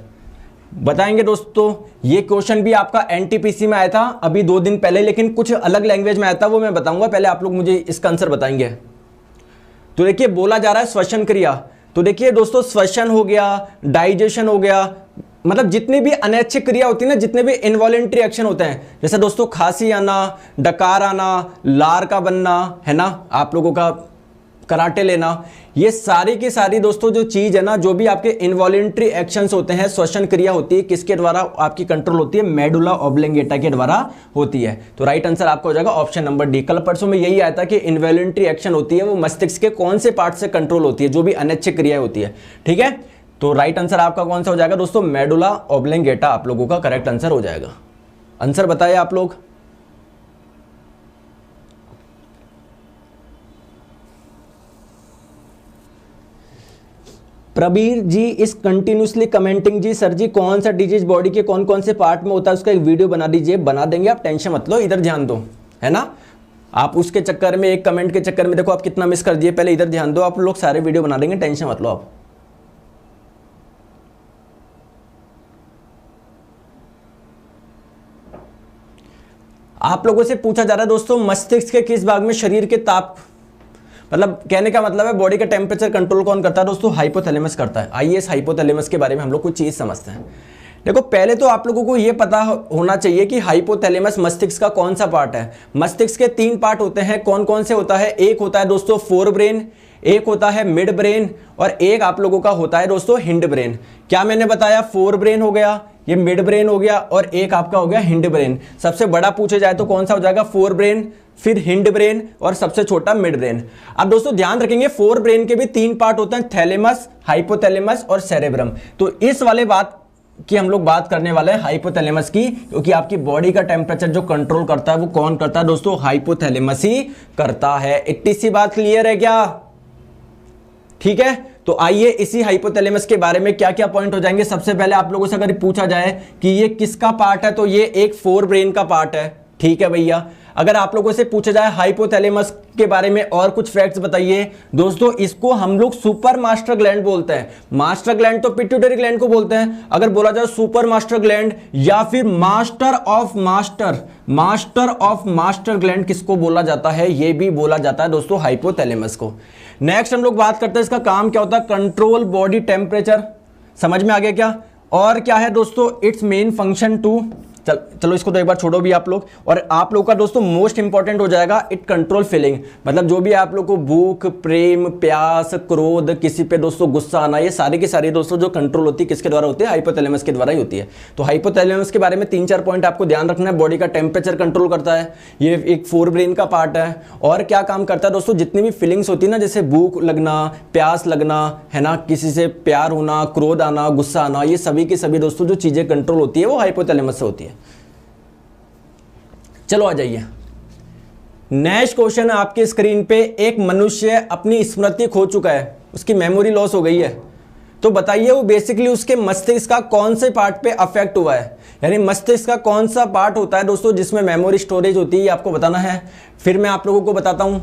बताएंगे दोस्तों। ये क्वेश्चन भी आपका एनटीपीसी में आया था अभी 2 दिन पहले, लेकिन कुछ अलग लैंग्वेज में आया था, वो मैं बताऊंगा। पहले आप लोग मुझे इसका आंसर बताएंगे। तो देखिए बोला जा रहा है श्वसन क्रिया। तो देखिए दोस्तों, श्वसन हो गया, डाइजेशन हो गया, मतलब जितनी भी अनैच्छिक क्रिया होती है ना, जितने भी इनवॉलेंट्री एक्शन होते हैं, जैसे दोस्तों खांसी आना, डकार आना, लार का बनना, है ना, आप लोगों का कराटे लेना, ये सारी की सारी दोस्तों जो चीज है ना, जो भी आपके इनवॉलेंट्री एक्शंस होते हैं, श्वसन क्रिया होती है, किसके द्वारा आपकी कंट्रोल होती है? मेडुला ऑब्लिंगेटा के द्वारा होती है। तो राइट आंसर आपका हो जाएगा ऑप्शन नंबर डी। कल परसों में यही आया था कि इनवॉलेंट्री एक्शन होती है वो मस्तिष्क के कौन से पार्ट से कंट्रोल होती है, जो भी अनैच्छिक क्रिया होती है। ठीक है, तो राइट आंसर आपका कौन सा हो जाएगा दोस्तों? मेडुला ऑब्लिंगेटा आप लोगों का करेक्ट आंसर हो जाएगा। आंसर बताइए आप लोग। प्रबीर जी इस कंटिन्यूसली कमेंटिंग जी, सर जी कौन सा डिजीज बॉडी के कौन कौन से पार्ट में होता है उसका एक वीडियो बना दीजिए। बना देंगे, आप टेंशन मत लो, इधर ध्यान दो, है ना। आप उसके चक्कर में, एक कमेंट के चक्कर में देखो आप कितना मिस कर दिए। पहले इधर ध्यान दो, आप लोग सारे वीडियो बना देंगे, टेंशन मत लो आप। आप लोगों से पूछा जा रहा है दोस्तों, मस्तिष्क के किस भाग में शरीर के ताप, मतलब कहने का मतलब है बॉडी का टेम्परेचर कंट्रोल कौन करता है दोस्तों? हाइपोथैलेमस करता है। आइए इस हाइपोथैलेमस के बारे में हम लोग कुछ चीज समझते हैं। देखो पहले तो आप लोगों को यह पता होना चाहिए कि हाइपोथैलेमस मस्तिष्क का कौन सा पार्ट है। मस्तिष्क के 3 पार्ट होते हैं, कौन कौन से होता है? एक होता है दोस्तों फोर ब्रेन, एक होता है मिड ब्रेन, और एक आप लोगों का होता है दोस्तों हिंड ब्रेन। क्या मैंने बताया? फोर ब्रेन हो गया, ये मिड ब्रेन हो गया, और एक आपका हो गया हिंड ब्रेन। सबसे बड़ा पूछे जाए तो कौन सा हो जाएगा? फोर ब्रेन, फिर हिंड ब्रेन, और सबसे छोटा मिड ब्रेन। अब दोस्तों ध्यान रखेंगे, फोर ब्रेन के भी 3 पार्ट होते हैं, थैलेमस, हाइपोथैलेमस और सेरेब्रम। तो इस वाले बात की हम लोग बात करने वाले हैं, हाइपोथैलेमस की, क्योंकि आपकी बॉडी का टेम्परेचर जो कंट्रोल करता है वो कौन करता है दोस्तों? हाइपोथैलेमस ही करता है। इतनी सी बात क्लियर है क्या? ठीक है, तो आइए इसी हाइपोथैलेमस के बारे में क्या क्या पॉइंट हो जाएंगे। सबसे पहले आप लोगों से अगर पूछा जाए कि ये किसका पार्ट है, तो ये एक फोर ब्रेन का पार्ट है। ठीक है भैया। अगर आप लोगों से पूछा जाए हाइपोथैलेमस के बारे में और कुछ फैक्ट्स बताइए दोस्तों, इसको हम लोग सुपर मास्टर ग्लैंड बोलते हैं। मास्टर ग्लैंड तो पिट्यूटरी ग्लैंड को बोलते हैं, अगर बोला जाए सुपर मास्टर ग्लैंड या फिर मास्टर ऑफ मास्टर ग्लैंड किसको बोला जाता है? ये भी बोला जाता है दोस्तों हाइपोथैलेमस को। नेक्स्ट हम लोग बात करते हैं इसका काम क्या होता है? Control body temperature. समझ में आ गया क्या? और क्या है दोस्तों? इट्स मेन फंक्शन टू, चलो इसको तो एक बार छोड़ो भी आप लोग। और आप लोग का दोस्तों मोस्ट इंपॉर्टेंट हो जाएगा इट कंट्रोल फीलिंग, मतलब जो भी आप लोग को भूख, प्रेम, प्यास, क्रोध, किसी पे दोस्तों गुस्सा आना, ये सारी की सारी दोस्तों जो कंट्रोल होती है किसके द्वारा होती है? हाइपोथैलेमस के द्वारा ही होती है। तो हाइपोथैलेमस के बारे में 3-4 पॉइंट आपको ध्यान रखना है। बॉडी का टेम्परेचर कंट्रोल करता है, ये एक फोर ब्रेन का पार्ट है। और क्या काम करता है दोस्तों? जितनी भी फीलिंग्स होती है ना, जैसे भूख लगना, प्यास लगना, है ना, किसी से प्यार होना, क्रोध आना, गुस्सा आना, ये सभी की सभी दोस्तों जो चीजें कंट्रोल होती है वो हाइपोथैलेमस से होती है। चलो आ जाइए, नेक्स्ट क्वेश्चन आपके स्क्रीन पे। एक मनुष्य अपनी स्मृति खो चुका है, उसकी मेमोरी लॉस हो गई है, तो बताइए वो बेसिकली उसके मस्तिष्क का कौन से पार्ट पे अफेक्ट हुआ है? यानी मस्तिष्क का कौन सा पार्ट होता है दोस्तों जिसमें मेमोरी स्टोरेज होती है, ये आपको बताना है। फिर मैं आप लोगों को बताता हूं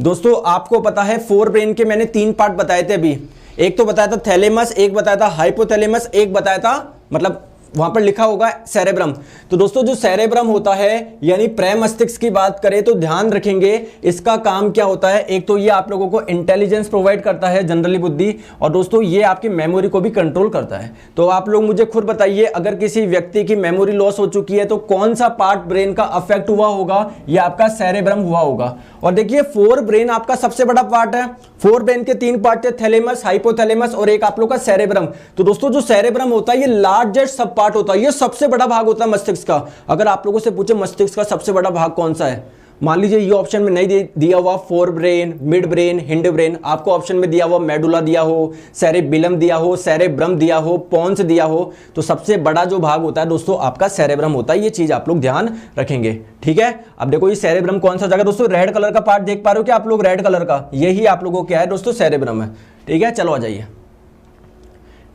दोस्तों। आपको पता है फोर ब्रेन के मैंने 3 पार्ट बताए थे अभी। एक तो बताया था थैलेमस, एक बताया था हाइपोथैलेमस, एक बताया था, मतलब वहां पर लिखा होगा सेरेब्रम। तो दोस्तों जो सेरेब्रम होता है यानी प्रे मस्तिष्क की बात करें तो ध्यान रखेंगे इसका काम क्या होता है। एक तो ये आप लोगों को इंटेलिजेंस प्रोवाइड करता है, जनरली बुद्धि, और दोस्तों ये आपकी मेमोरी को भी कंट्रोल करता है। तो आप लोग मुझे खुद बताइए, अगर किसी व्यक्ति की मेमोरी लॉस हो चुकी है तो कौन सा पार्ट ब्रेन का अफेक्ट हुआ होगा? ये आपका सेरेब्रम हुआ होगा। और देखिए फोर ब्रेन आपका सबसे बड़ा पार्ट है। फोर ब्रेन के 3 पार्ट थे, थैलेमस, हाइपोथैलेमस और एक आप लोग का सेरेब्रम। तो दोस्तों जो सेरेब्रम होता है ये लार्जेस्ट सब पार्ट होता है, ये सबसे बड़ा भाग होता है मस्तिष्क का। अगर आप लोगों से पूछे मस्तिष्क का सबसे बड़ा भाग कौन सा है, मान लीजिए ये ऑप्शन में नहीं दिया हुआ fore brain, mid brain, hind brain, आपको ऑप्शन में दिया हुआ मेडुला दिया हो, सेरेबिलम दिया हो, सेरेब्रम दिया हो, पोन्स दिया हो, तो सबसे बड़ा जो भाग होता है दोस्तों आपका सेरेब्रम होता है। ये चीज आप लोग ध्यान रखेंगे, ठीक है। अब देखो ये सेरेब्रम कौन सा जगह दोस्तों, रेड कलर का पार्ट देख पा रहे हो क्या आप लोग? रेड कलर का यही आप लोगों को क्या है दोस्तों? सेरेब्रम है, ठीक है। चलो आ जाइए,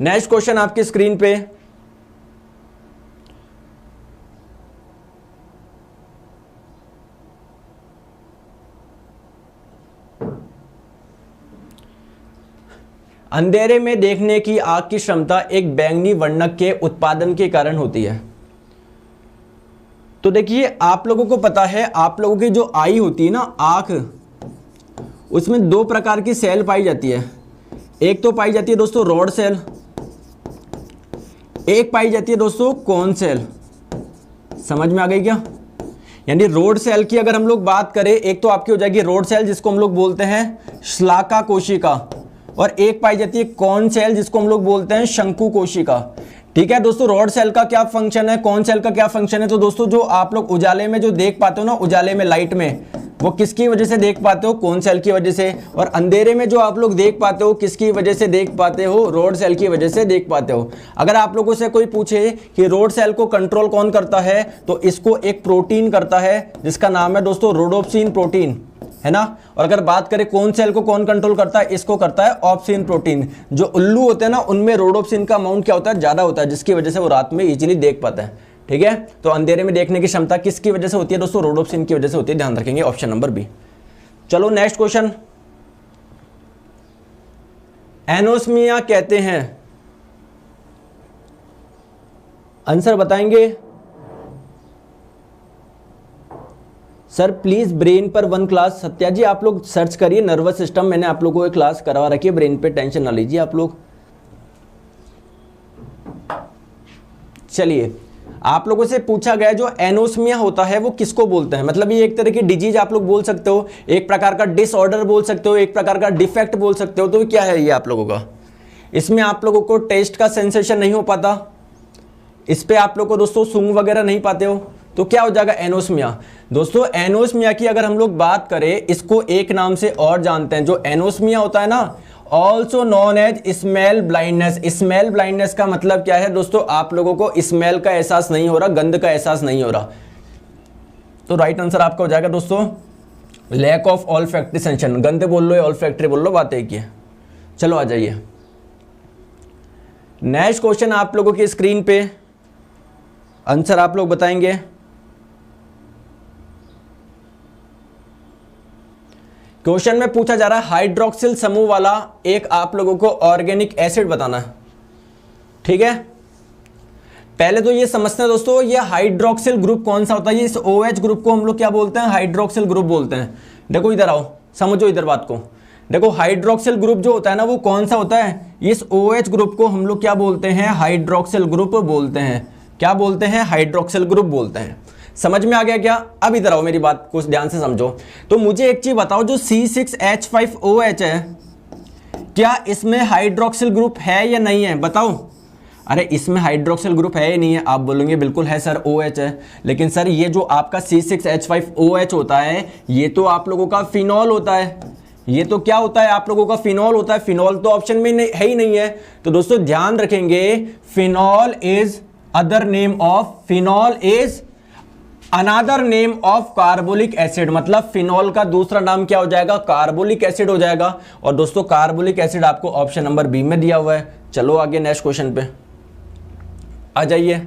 नेक्स्ट क्वेश्चन आपकी स्क्रीन पे। अंधेरे में देखने की आंख की क्षमता एक बैंगनी वर्णक के उत्पादन के कारण होती है। तो देखिए आप लोगों को पता है, आप लोगों की जो आई होती है ना, आंख, उसमें 2 प्रकार की सेल पाई जाती है। एक तो पाई जाती है दोस्तों रॉड सेल, एक पाई जाती है दोस्तों कोन सेल। समझ में आ गई क्या? यानी रोड सेल की अगर हम लोग बात करें, एक तो आपकी हो जाएगी रोड सेल जिसको हम लोग बोलते हैं श्लाका कोशिका, और एक पाई जाती है कौन सेल जिसको हम लोग बोलते हैं शंकु कोशिका, ठीक है दोस्तों, रॉड सेल का क्या फंक्शन है, कौन सेल का क्या फंक्शन है। तो दोस्तों जो आप लोग उजाले में जो देख पाते हो ना, उजाले में लाइट में, वो किसकी वजह से देख पाते हो, कौन सेल की वजह से। और अंधेरे में जो आप लोग देख पाते हो, किसकी वजह से देख पाते हो, रॉड सेल की वजह से देख पाते हो। अगर आप लोगों से कोई पूछे कि रॉड सेल को कंट्रोल कौन करता है, तो इसको एक प्रोटीन करता है जिसका नाम है दोस्तों रोडोप्सिन प्रोटीन, है ना। और अगर बात करें कौन सेल को कौन कंट्रोल करता है, इसको करता है ऑप्सिन प्रोटीन। जो उल्लू होते हैं ना, उनमें रोडोप्सिन का अमाउंट क्या होता है, ज्यादा होता है, जिसकी वजह से वो रात में इजीली देख पाता है। ठीक है, तो अंधेरे में देखने की क्षमता किसकी वजह से होती है दोस्तों, रोडोप्सिन की वजह से होती है, ध्यान रखेंगे, ऑप्शन नंबर बी। चलो नेक्स्ट क्वेश्चन, एनोस्मिया कहते हैं, आंसर बताएंगे सर प्लीज ब्रेन पर वन क्लास। सत्या जी आप लोग सर्च करिए नर्वस सिस्टम, मैंने आप लोगों को एक क्लास करवा रखी है, ब्रेन पे टेंशन ना लीजिए आप लोग। चलिए, आप लोगों से पूछा गया जो एनोस्मिया होता है वो किसको बोलते हैं। मतलब ये एक तरह की डिजीज आप लोग बोल सकते हो, एक प्रकार का डिसऑर्डर बोल सकते हो, एक प्रकार का डिफेक्ट बोल सकते हो। तो क्या है ये आप लोगों का, इसमें आप लोगों को टेस्ट का सेंसेशन नहीं हो पाता, इस पे आप लोग को दोस्तों सूंघ वगैरह नहीं पाते हो, तो क्या हो जाएगा एनोस्मिया। दोस्तों एनोस्मिया की अगर हम लोग बात करें, इसको एक नाम से और जानते हैं, जो एनोस्मिया होता है ना, also known as smell blindness. Smell blindness का मतलब क्या है दोस्तों, आप लोगों को स्मेल का एहसास नहीं हो रहा, गंध का एहसास नहीं हो रहा। तो राइट आंसर आपका हो जाएगा दोस्तों लैक ऑफ ऑल्फैक्टरी सेंसेशन। गंध बोल लो या ऑल्फैक्टरी बोल लो, बात एक ही है। चलो आ जाइए, नेक्स्ट क्वेश्चन आप लोगों की स्क्रीन पे, आंसर आप लोग बताएंगे। क्वेश्चन में पूछा जा रहा है हाइड्रोक्सिल समूह वाला एक आप लोगों को ऑर्गेनिक एसिड बताना है। ठीक है, पहले तो ये समझते हैं दोस्तों, ये हाइड्रोक्सिल ग्रुप कौन सा होता है। इस OH ग्रुप को हम लोग क्या बोलते हैं, हाइड्रोक्सिल ग्रुप बोलते हैं। देखो इधर आओ, समझो इधर बात को। देखो हाइड्रोक्सिल ग्रुप जो होता है ना, वो कौन सा होता है, इस OH ग्रुप को हम लोग क्या बोलते हैं, हाइड्रोक्सिल ग्रुप बोलते हैं। क्या बोलते हैं, हाइड्रोक्सिल ग्रुप बोलते हैं। समझ में आ गया क्या। अब इधर आओ, मेरी बात कुछ ध्यान से समझो। तो मुझे एक चीज बताओ, जो C6H5OH है, क्या इसमें हाइड्रोक्सिल ग्रुप है या नहीं है, बताओ। अरे इसमें हाइड्रोक्सिल ग्रुप है या नहीं है, आप बोलेंगे बिल्कुल है सर, OH है। लेकिन सर ये जो आपका C6H5OH होता है, ये तो आप लोगों का फिनॉल होता है। ये तो क्या होता है, आप लोगों का फिनॉल होता है। फिनॉल तो ऑप्शन में नहीं, है ही नहीं है। तो दोस्तों ध्यान रखेंगे, phenol is other name of, phenol is another name of carbolic acid. मतलब फिनॉल का दूसरा नाम क्या हो जाएगा, कार्बोलिक एसिड हो जाएगा। और दोस्तों कार्बोलिक एसिड आपको ऑप्शन नंबर बी में दिया हुआ है। चलो आगे नेक्स्ट क्वेश्चन पे आ जाइए,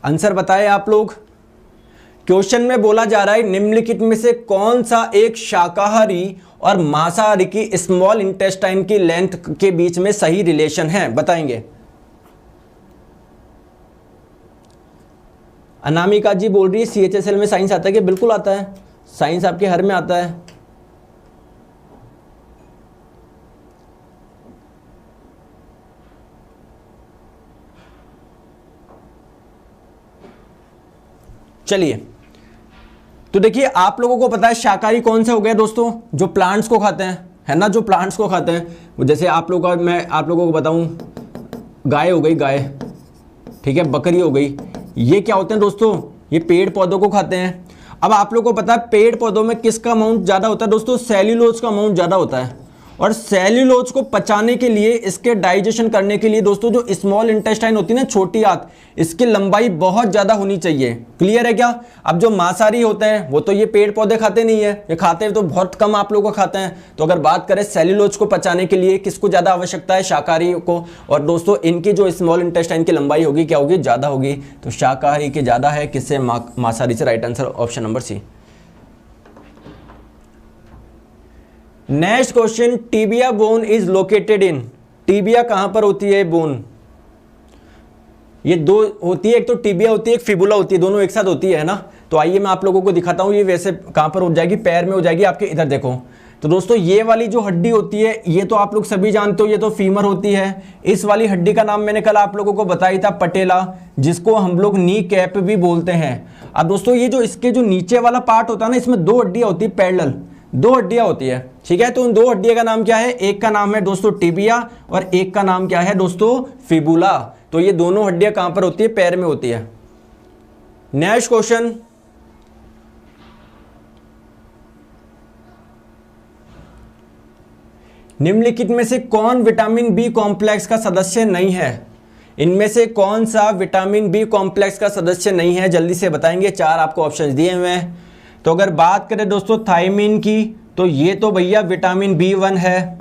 आंसर बताएं आप लोग। क्वेश्चन में बोला जा रहा है निम्नलिखित में से कौन सा एक शाकाहारी और मांसाहारी की स्मॉल इंटेस्टाइन की लेंथ के बीच में सही रिलेशन है, बताएंगे। अनामिका जी बोल रही है CHSL में साइंस आता है कि बिल्कुल आता है, साइंस आपके हर में आता है। चलिए, तो देखिए आप लोगों को पता है शाकाहारी कौन से हो गए दोस्तों, जो प्लांट्स को खाते हैं, है ना, जो प्लांट्स को खाते हैं। जैसे आप लोगों का, मैं आप लोगों को बताऊं, गाय हो गई, गाय, ठीक है, बकरी हो गई, ये क्या होते हैं दोस्तों, ये पेड़ पौधों को खाते हैं। अब आप लोगों को पता है पेड़ पौधों में किसका अमाउंट ज्यादा होता है दोस्तों, सेल्यूलोज का अमाउंट ज्यादा होता है। और सेल्यूलोज को पचाने के लिए, इसके डाइजेशन करने के लिए दोस्तों, जो स्मॉल इंटेस्टाइन होती है ना, छोटी आंत, इसकी लंबाई बहुत ज्यादा होनी चाहिए। क्लियर है क्या। अब जो मांसाहारी होते हैं वो तो ये पेड़ पौधे खाते नहीं है, ये खाते हैं तो बहुत कम आप लोग को खाते हैं। तो अगर बात करें सेल्यूलोज को पचाने के लिए किसको ज्यादा आवश्यकता है, शाकाहारी को। और दोस्तों इनकी जो स्मॉल इंटेस्टाइन की लंबाई होगी क्या होगी, ज्यादा होगी। तो शाकाहारी की ज्यादा है, किससे, मांसाहारी से। Right answer option number C. Next question, tibia bone is located in. Tibia कहां पर होती है, बोन, ये दो होती है, एक तो टीबिया होती है, एक फिबुला होती है, दोनों एक साथ होती है ना। तो आइए मैं आप लोगों को दिखाता हूं, ये वैसे कहां पर हो जाएगी, पैर में हो जाएगी आपके, इधर देखो। तो दोस्तों ये वाली जो हड्डी होती है, ये तो आप लोग सभी जानते हो, ये तो फीमर होती है। इस वाली हड्डी का नाम मैंने कल आप लोगों को बताया था, पटेला, जिसको हम लोग नी कैप भी बोलते हैं। अब दोस्तों ये जो इसके जो नीचे वाला पार्ट होता है ना, इसमें दो हड्डियां होती है, पैरेलल, दो हड्डियां होती है। ठीक है। तो उन दो हड्डियों का नाम क्या है, एक का नाम है दोस्तों टिबिया और एक का नाम क्या है दोस्तों, फिबुला। तो ये दोनों हड्डियां कहां पर होती है, पैर में होती है। नेक्स्ट क्वेश्चन, निम्नलिखित में से कौन विटामिन बी कॉम्प्लेक्स का सदस्य नहीं है, इनमें से कौन सा विटामिन बी कॉम्प्लेक्स का सदस्य नहीं है, जल्दी से बताएंगे। चार आपको ऑप्शंस दिए हुए हैं। तो अगर बात करें दोस्तों थायमिन की, तो ये तो भैया विटामिन B1 है।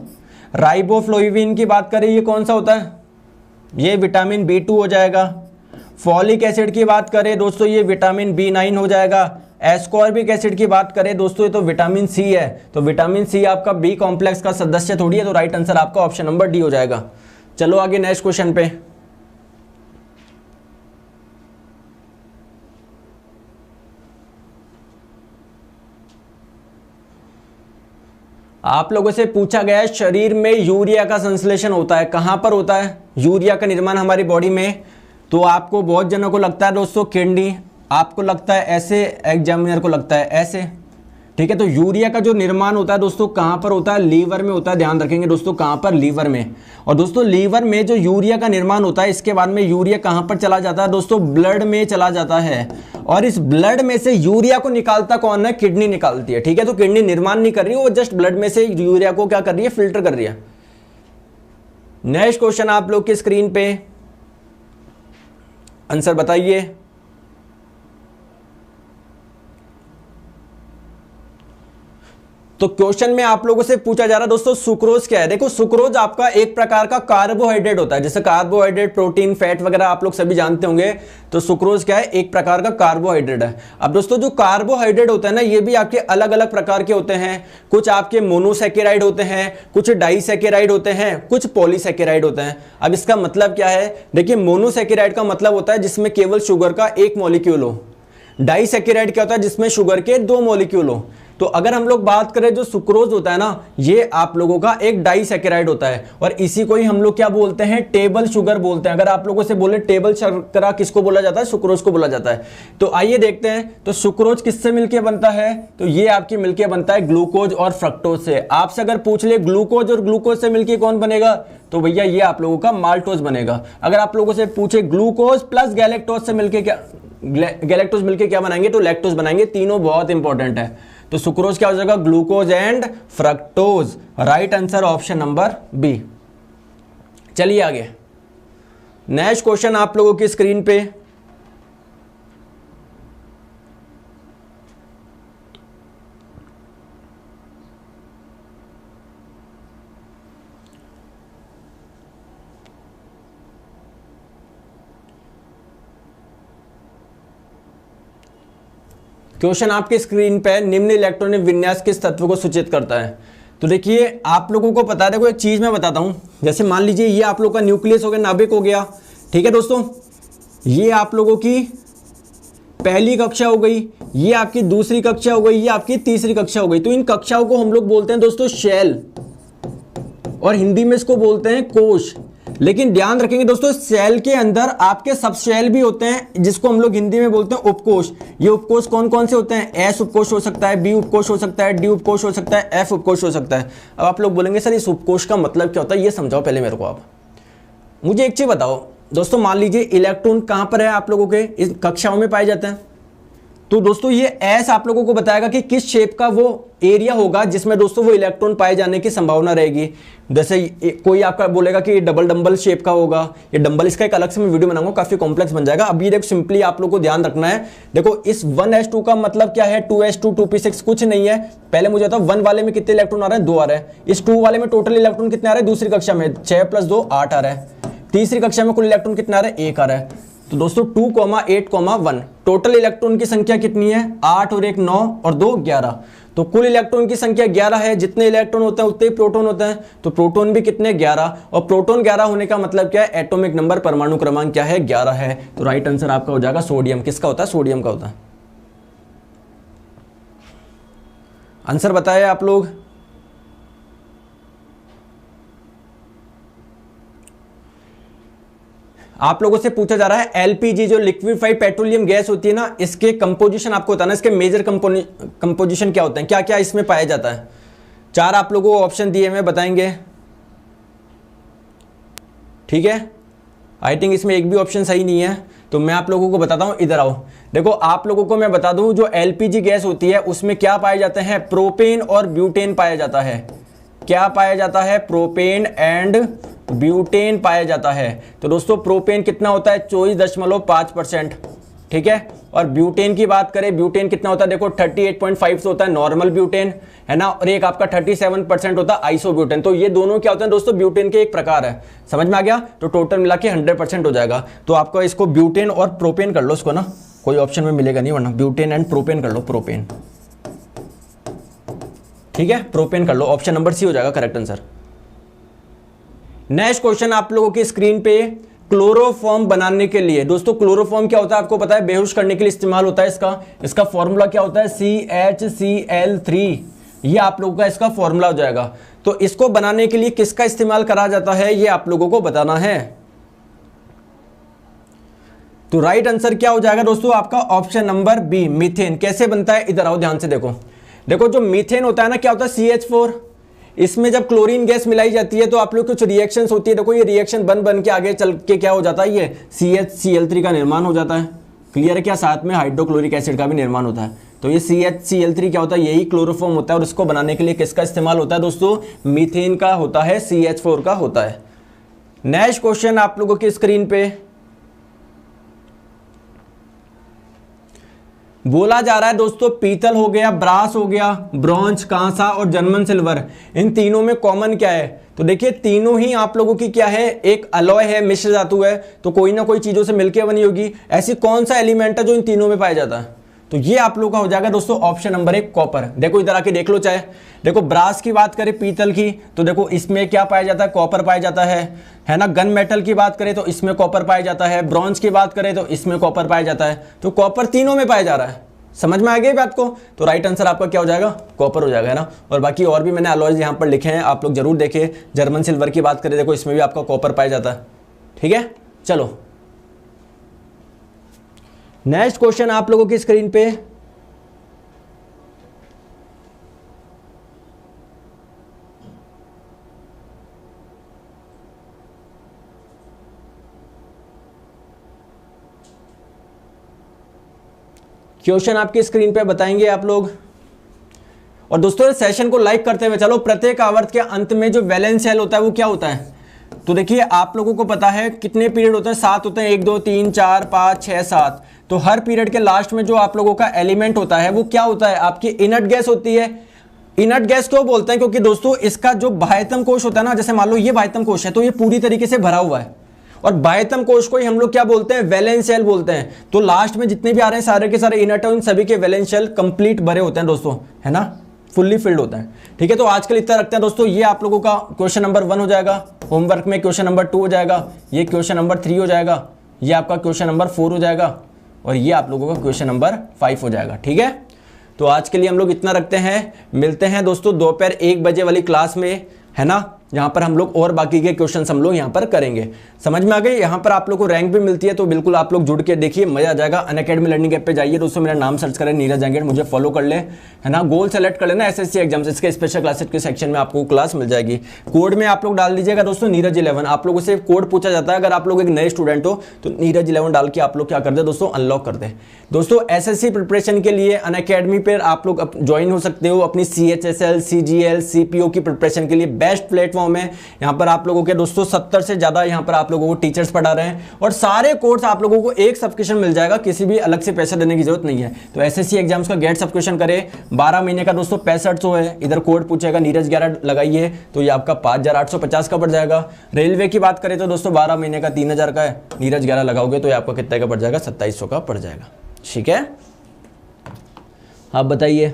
राइबोफ्लोविन की बात करें, ये कौन सा होता है, ये विटामिन B2 हो जाएगा। फॉलिक एसिड की बात करें दोस्तों, ये विटामिन B9 हो जाएगा। एस्कॉर्बिक एसिड की बात करें दोस्तों, ये तो विटामिन सी है। तो विटामिन सी आपका बी कॉम्प्लेक्स का सदस्य थोड़ी है, तो राइट आंसर आपका ऑप्शन नंबर डी हो जाएगा। चलो आगे नेक्स्ट क्वेश्चन पे। आप लोगों से पूछा गया है शरीर में यूरिया का संश्लेषण होता है, कहां पर होता है यूरिया का निर्माण हमारी बॉडी में। तो आपको बहुत जनों को लगता है दोस्तों किडनी, आपको लगता है ऐसे, एग्जामिनर को लगता है ऐसे, ठीक है। तो यूरिया का जो निर्माण होता है दोस्तों कहां पर होता है, लीवर में होता है। ध्यान रखेंगे दोस्तों कहां पर, लीवर में। और दोस्तों लीवर में जो यूरिया का निर्माण होता है, इसके बाद में यूरिया कहां पर चला जाता है दोस्तों, ब्लड में चला जाता है। और इस ब्लड में से यूरिया को निकालता कौन है, किडनी निकालती है, ठीक है। तो किडनी निर्माण नहीं कर रही है, वो जस्ट ब्लड में से यूरिया को क्या कर रही है, फिल्टर कर रही है। नेक्स्ट क्वेश्चन आप लोग की स्क्रीन पे, आंसर बताइए। तो क्वेश्चन में आप लोगों से पूछा जा रहा है दोस्तों सुक्रोज क्या है। देखो सुक्रोज आपका एक प्रकार का कार्बोहाइड्रेट होता है, जैसे कार्बोहाइड्रेट, प्रोटीन, फैट वगैरह आप लोग सभी जानते होंगे। तो सुक्रोज क्या है, एक प्रकार का कार्बोहाइड्रेट है। अब दोस्तों जो कार्बोहाइड्रेट होता है ना, ये भी आपके अलग अलग प्रकार के होते हैं। कुछ आपके मोनोसैकेराइड होते हैं, कुछ डाइसैकेराइड होते हैं, कुछ पॉलीसैकेराइड होते हैं। अब इसका मतलब क्या है, देखिए मोनोसैकेराइड का मतलब होता है जिसमें केवल शुगर का एक मॉलिक्यूल हो। डाइसैकेराइड क्या होता है, जिसमें शुगर के दो मॉलिक्यूल हो। तो अगर हम लोग बात करें जो सुक्रोज होता है ना, ये आप लोगों का एक डाइसैकेराइड होता है, और इसी को ही हम लोग क्या बोलते हैं, टेबल शुगर बोलते हैं। अगर आप लोगों से बोले टेबल शर्करा किसको बोला जाता है, सुक्रोज को बोला जाता है। तो आइए देखते हैं, तो सुक्रोज किससे मिलके बनता है, तो ये आपकी मिलके बनता है ग्लूकोज और फ्रक्टोज से। आपसे अगर पूछ ले ग्लूकोज और ग्लूकोज से मिलके कौन बनेगा, तो भैया ये आप लोगों का माल्टोज बनेगा। अगर आप लोगों से पूछे ग्लूकोज प्लस गैलेक्टोज से मिलके क्या, गैलेक्टोज मिलके क्या बनाएंगे, तो लैक्टोज बनाएंगे। तीनों बहुत इंपॉर्टेंट है। तो सुक्रोज क्या हो जाएगा, glucose and fructose. Right answer option number B. चलिए आगे, नेक्स्ट क्वेश्चन आप लोगों की स्क्रीन पे। क्वेश्चन आपके स्क्रीन पे, निम्न इलेक्ट्रॉनिक विन्यास किस तत्व को सूचित करता है। तो देखिए आप लोगों को पता है, देखो एक चीज मैं बताता हूं। जैसे मान लीजिए ये आप लोगों का न्यूक्लियस हो गया, नाभिक हो गया, ठीक है दोस्तों। ये आप लोगों की पहली कक्षा हो गई, ये आपकी दूसरी कक्षा हो गई, ये आपकी तीसरी कक्षा हो गई। तो इन कक्षाओं को हम लोग बोलते हैं दोस्तों शेल, और हिंदी में इसको बोलते हैं कोश। लेकिन ध्यान रखेंगे दोस्तों, सेल के अंदर आपके सब शेल भी होते हैं, जिसको हम लोग हिंदी में बोलते हैं उपकोष। ये उपकोष कौन कौन से होते हैं, एस उपकोष हो सकता है, बी उपकोष हो सकता है, डी उपकोष हो सकता है, एफ उपकोष हो सकता है। अब आप लोग बोलेंगे सर इस उपकोष का मतलब क्या होता है, ये समझाओ पहले मेरे को। आप मुझे एक चीज बताओ दोस्तों, मान लीजिए इलेक्ट्रॉन कहां पर है आप लोगों के, इस कक्षाओं में पाए जाते हैं। तो दोस्तों ये एस आप लोगों को बताएगा कि किस शेप का वो एरिया होगा जिसमें दोस्तों वो इलेक्ट्रॉन पाए जाने की संभावना रहेगी। जैसे कोई आपका बोलेगा कि डबल डंबल शेप का होगा, ये डंबल, इसका एक अलग से मैं वीडियो बनाऊंगा, काफी कॉम्प्लेक्स बन जाएगा। अब ये देखो सिंपली आप लोग को ध्यान रखना है। देखो इस 1s2 का मतलब क्या है, 2s2 2p6 कुछ नहीं है। पहले मुझे बताओ 1 वाले में कितने इलेक्ट्रॉन आ रहे हैं, 2 आ रहे हैं। इस 2 वाले में टोटल इलेक्ट्रॉन कितने आ रहे हैं, दूसरी कक्षा में 6 + 2 8 आ रहा है। तीसरी कक्षा में कुल इलेक्ट्रॉन कितना आ रहा है, 1 आ रहा है। तो दोस्तों 2, 8, 1 टोटल इलेक्ट्रॉन की संख्या कितनी है, 8 और 1 9 और 2 11। तो कुल इलेक्ट्रॉन की संख्या 11 है। जितने इलेक्ट्रॉन होते हैं उतने ही प्रोटॉन होते हैं। तो प्रोटॉन भी कितने, 11। और प्रोटॉन 11 होने का मतलब क्या है, एटॉमिक नंबर, परमाणु क्रमांक क्या है, 11 है। तो राइट आंसर आपका हो जाएगा सोडियम। किसका होता है, सोडियम का होता है। आंसर बताए आप लोग। आप लोगों से पूछा जा रहा है एलपीजी जो लिक्विफाइड पेट्रोलियम गैस होती है ना, इसके कंपोजिशन आपको बताना, इसके मेजर कंपोजिशन क्या होते हैं, क्या क्या इसमें पाया जाता है। 4 आप लोगों को ऑप्शन दिए मैं बताएंगे, ठीक है। आई थिंक इसमें एक भी ऑप्शन सही नहीं है, तो मैं आप लोगों को बताता हूं, इधर आओ। देखो आप लोगों को मैं बता दूं, जो एलपीजी गैस होती है उसमें क्या पाए जाते हैं, प्रोपेन और ब्यूटेन पाया जाता है। क्या पाया जाता है, प्रोपेन एंड ब्यूटेन पाया जाता है। तो दोस्तों प्रोपेन कितना होता है, 24.5%, ठीक है। और ब्यूटेन की बात करें, ब्यूटेन कितना होता है, देखो 38.5 होता है नॉर्मल ब्यूटेन, है ना, और एक आपका 37% होता है आइसोब्यूटेन। तो ये दोनों क्या होते हैं दोस्तों, ब्यूटेन के एक प्रकार है। समझ में आ गया, तो टोटल मिला के 100% हो जाएगा। तो आपको इसको ब्यूटेन और प्रोपेन कर लो इसको ना, कोई ऑप्शन में मिलेगा नहीं वरना, ब्यूटेन एंड प्रोपेन कर लो, प्रोपेन, ठीक है, प्रोपेन कर लो, ऑप्शन नंबर सी हो जाएगा करेक्ट आंसर। नेक्स्ट क्वेश्चन आप लोगों की स्क्रीन पे, क्लोरोफॉर्म बनाने के लिए, दोस्तों क्लोरोफॉर्म क्या होता है आपको पता है, बेहोश करने के लिए इस्तेमाल होता है। इसका फॉर्मूला क्या होता है, CHCl3, ये आप लोगों का इसका फॉर्मूला हो जाएगा। तो इसको बनाने के लिए किसका इस्तेमाल करा जाता है, ये आप लोगों को बताना है। तो राइट आंसर क्या हो जाएगा दोस्तों आपका, ऑप्शन नंबर बी, मीथेन। कैसे बनता है, इधर आओ ध्यान से देखो। देखो जो मीथेन होता है ना, क्या होता है, CH4, इसमें जब क्लोरीन गैस मिलाई जाती है तो आप लोग कुछ रिएक्शंस होती है। देखो ये रिएक्शन बन बन के आगे चल के क्या हो जाता है, ये CHCl3 का निर्माण हो जाता है। क्लियर है क्या, साथ में हाइड्रोक्लोरिक एसिड का भी निर्माण होता है। तो ये CHCl3 क्या होता है, यही क्लोरोफॉर्म होता है। और इसको बनाने के लिए किसका इस्तेमाल होता है दोस्तों, मीथेन का होता है, CH4 का होता है। नेक्स्ट क्वेश्चन आप लोगों की स्क्रीन पे बोला जा रहा है दोस्तों, पीतल हो गया, ब्रास हो गया, ब्रॉन्ज, कांसा और जर्मन सिल्वर, इन तीनों में कॉमन क्या है। तो देखिए तीनों ही आप लोगों की क्या है, एक अलॉय है, मिश्र धातु है, तो कोई ना कोई चीजों से मिलकर बनी होगी। ऐसी कौन सा एलिमेंट है जो इन तीनों में पाया जाता है, तो ये आप लोगों का हो जाएगा दोस्तों ऑप्शन नंबर 1, कॉपर। देखो इधर आके देख लो, चाहे देखो ब्रास की बात करें, पीतल की, तो देखो इसमें क्या पाया जाता है, कॉपर पाया जाता है ना। गन मेटल की बात करें तो इसमें कॉपर पाया जाता है, ब्रॉन्ज की बात करें तो इसमें कॉपर पाया जाता है। तो कॉपर तीनों में पाया जा रहा है। समझ में आ गई बात को, तो राइट आंसर आपका क्या हो जाएगा, कॉपर हो जाएगा, है ना। और बाकी और भी मैंने अलॉयज यहाँ पर लिखे हैं, आप लोग जरूर देखें। जर्मन सिल्वर की बात करें, देखो इसमें भी आपका कॉपर पाया जाता है, ठीक है। चलो नेक्स्ट क्वेश्चन आप लोगों की स्क्रीन पे, क्वेश्चन आपकी स्क्रीन पे बताएंगे आप लोग। और दोस्तों इस सेशन को लाइक करते हुए चलो। प्रत्येक आवर्त के अंत में जो वैलेंस शेल होता है वो क्या होता है, तो देखिए आप लोगों को पता है कितने पीरियड होते हैं, 7 होते हैं, 1 2 3 4 5 6 7। तो हर पीरियड के लास्ट में जो आप लोगों का एलिमेंट होता है वो क्या होता है, आपकी इनर्ट गैस होती है। इनर्ट गैस क्यों बोलते हैं, क्योंकि दोस्तों इसका जो बाह्यतम कोश होता है ना, जैसे मान लो ये बाह्यतम कोश है, तो ये पूरी तरीके से भरा हुआ है। और बाह्यतम कोश को ही हम लोग क्या बोलते हैं, वैलेंस शेल बोलते हैं। तो लास्ट में जितने भी आ रहे हैं सारे के सारे इनर्ट है, उन सभी के वैलेंस शेल कंप्लीट भरे होते हैं दोस्तों, है ना, फुल्ली फिल्ड होता है। ठीक है, तो आज के लिए इतना रखते हैं दोस्तों। ये आप लोगों का क्वेश्चन नंबर 1 हो जाएगा, होमवर्क में क्वेश्चन नंबर 2 हो जाएगा, ये क्वेश्चन नंबर 3 हो जाएगा, ये आपका क्वेश्चन नंबर 4 हो जाएगा, और ये आप लोगों का क्वेश्चन नंबर 5 हो जाएगा। ठीक है, तो आज के लिए हम लोग इतना रखते हैं। मिलते हैं दोस्तों दोपहर 1 बजे वाली क्लास में, है ना, यहाँ पर हम लोग और बाकी के क्वेश्चंस हम लोग यहाँ पर करेंगे। समझ में आ गई, यहाँ पर आप लोग को रैंक भी मिलती है, तो बिल्कुल आप लोग जुड़ के देखिए, मजा आ जाएगा। अनअकैडमी लर्निंग ऐप पे जाइए दोस्तों, मेरा नाम सर्च करें नीरज जंगेड़, मुझे फॉलो कर ले, है ना, गोल सेलेक्ट कर लेना एसएससी एग्जाम्स, इसके स्पेशल क्लासेस के सेक्शन में आपको क्लास मिल जाएगी। कोड में आप लोग डाल दीजिएगा दोस्तों नीरज 11, आप लोगों से कोड पूछा जाता है। अगर आप लोग एक नए स्टूडेंट हो तो नीरज 11 डाल के आप लोग क्या कर दे दोस्तों, अनलॉक कर दे। दोस्तों एसएससी प्रिपरेशन के लिए अनअकैडमी पर आप लोग ज्वाइन हो सकते हो, अपनी CHSL CGL CPO की प्रिपरेशन के लिए बेस्ट प्लेटफॉर्म है। यहाँ पर आप लोगों के दोस्तों 70 से ज्यादा यहाँ पर आप लोगों को टीचर्स पढ़ा रहे हैं, और सारे कोर्स आप लोगों को एक सब्सक्रिप्शन मिल जाएगा, किसी भी अलग से पैसा देने की जरूरत नहीं है। तो एसएससी एग्जाम्स का गेट सब्सक्रिप्शन करें, 12 महीने का दोस्तों 6500 है। इधर कोड पूछेगा नीरज 11 लगाइए तो ये आपका 5850 का पड़ जाएगा। रेलवे की बात करें तो दोस्तों 12 महीने का 3000 का है, नीरज 11 लगाओगे तो ये आपका कितने का पड़ जाएगा, 2700 का पड़ जाएगा। ठीक है, आप बताइए।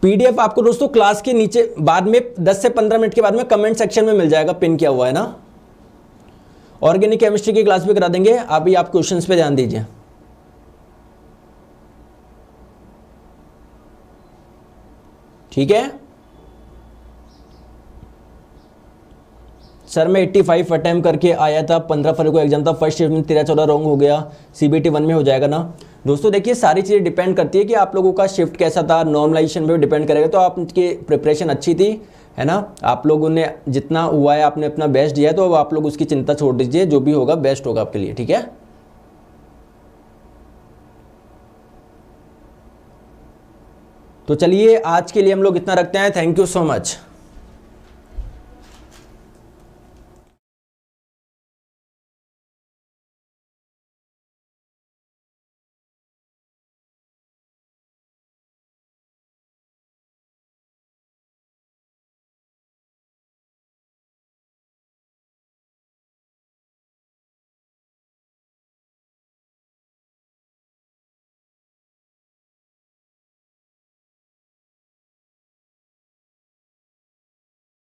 पीडीएफ आपको दोस्तों क्लास के नीचे बाद में 10 से 15 मिनट के बाद में कमेंट सेक्शन में मिल जाएगा, पिन किया हुआ है ना। ऑर्गेनिक केमिस्ट्री की क्लास भी करा देंगे, अभी आप क्वेश्चंस पे ध्यान दीजिए। ठीक है, सर मैं 85 अटैम्प्ट करके आया था, 15 फरवरी को एग्जाम था, फर्स्ट शिफ्ट में 13-14 रॉन्ग हो गया, CBT 1 में हो जाएगा ना। दोस्तों देखिए सारी चीज़ें डिपेंड करती है कि आप लोगों का शिफ्ट कैसा था, नॉर्मलाइजेशन पे भी डिपेंड करेगा। तो आपकी प्रिपरेशन अच्छी थी, है ना, आप लोगों ने जितना हुआ है आपने अपना बेस्ट दिया है, तो अब आप लोग उसकी चिंता छोड़ दीजिए, जो भी होगा बेस्ट होगा आपके लिए, ठीक है। तो चलिए आज के लिए हम लोग इतना रखते हैं। Thank you so much.